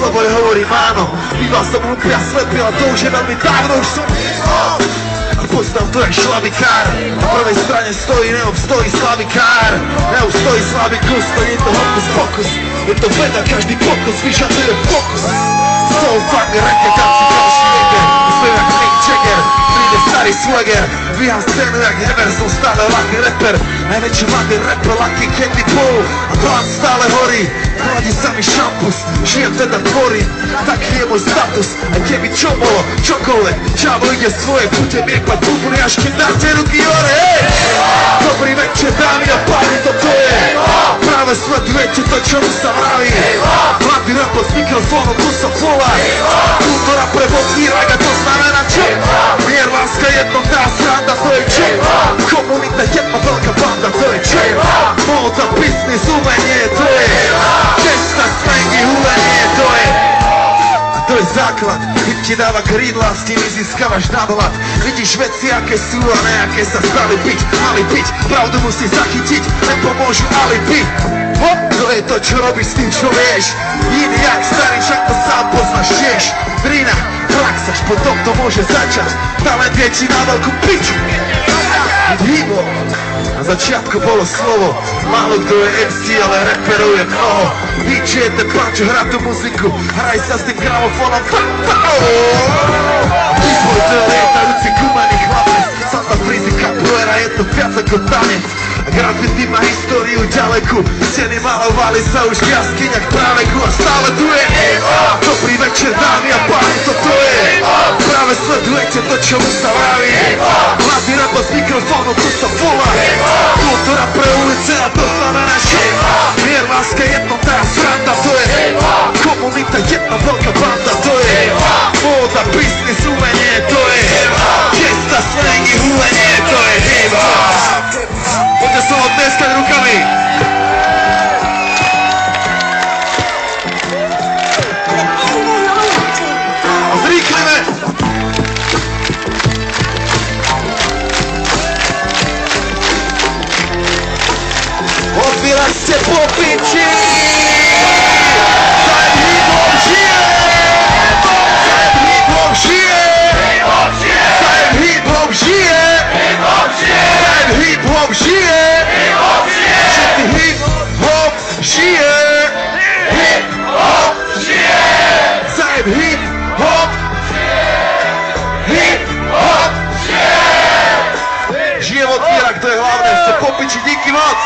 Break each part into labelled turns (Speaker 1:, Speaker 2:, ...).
Speaker 1: Slobode hovorím áno, býval som hlúpy a slepý, ale to už je veľmi dávno, už som a poznám to jak šlabikár. Na prvej strane stojí, neobstojí slavikár. Neustojí slavikus, to nie je to hokus pokus. Je to veda, každý pokus vyžaduje fokus. Soul fucker, reke, tanci, ďalší jeger. Spiem jak Mick Jagger, príde starý swagger. Dvíham scénu jak Hever, som stále lucky rapper. Najväčší mladý rapper, lucky candy pole. A plán stále horí, hladí sa mi šampus. Žijem teda tvorím, taký je môj status. Aj keby čo bolo, čokoľvek. Čavo ide svoje pute, miekpať bubny, až keď dáte ruky hore, hej! Dobrý večer, dámy a páni, toto je práve sledujete to, čo mu sa vraví. Mladý rapper s mikrofónom, tu sa volá kultúra pre vodnírak, a to znamená čo? Mier, láska, jednota, sranda, to je čo? Komunita, jedna veľká banda, to je čo? Móda, biznis, umenie, to je cesta, slangy, hulenie, to je to je základ, hip ti dáva krídla, s nimi získavaš nadhľad. Vidíš veci, aké sú a nejaké sa stali byť, mali byť. Pravdu musí zachytiť, nepomôžu alibi. To je to, čo robíš s tým, čo vieš. Iný jak starý, však to sám poznáš tiež. Drina, prax, až potom to môže začať. Talent je ti na veľkú piču. Hip-hop. Na začiatku bolo slovo, málo kto je MC, ale rapperov je mnoho. DJ je ten pán, čo hrá tú muziku, hraj sa s tým gramofónom. Výzvoj to je lietajúci gumený chlapec, Santa Frizy Capoeira, je to viac ako tanec. Graffiti má históriu ďaleku, steny malovali sa už v jaskyniach práveku a stále tu je dobrý večer, dámy a páni, toto je práve sledujete to, čo mu sa vraví. Mladý rapper z mikrofónu, tu sa volá kultúra pre ulice, a to znamená že mier, láska, jednota a sranda, to je komunita, jedna veľká banda, to je móda, biznis, umenie, to je gesta, slangy, hulenie, to je hip-hop. Poďte sa odneskať rukami. A zrýchlime. Otvíraj ste po piči. Zajem hip-hop žije. Zajem hip-hop žije. Zajem hip-hop žije. Zajem hip-hop žije. Všetci hip-hop žije. Hip-hop žije. Zajem hip-hop. Hip-hop žije. Žije vodnírak, to je hlavné, ste po piči, díky moc.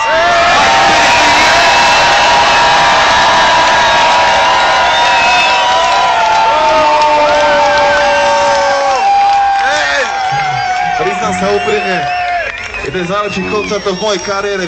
Speaker 1: Priznám sa úprimne, jeden z najlepších koncertov v mojej kariére.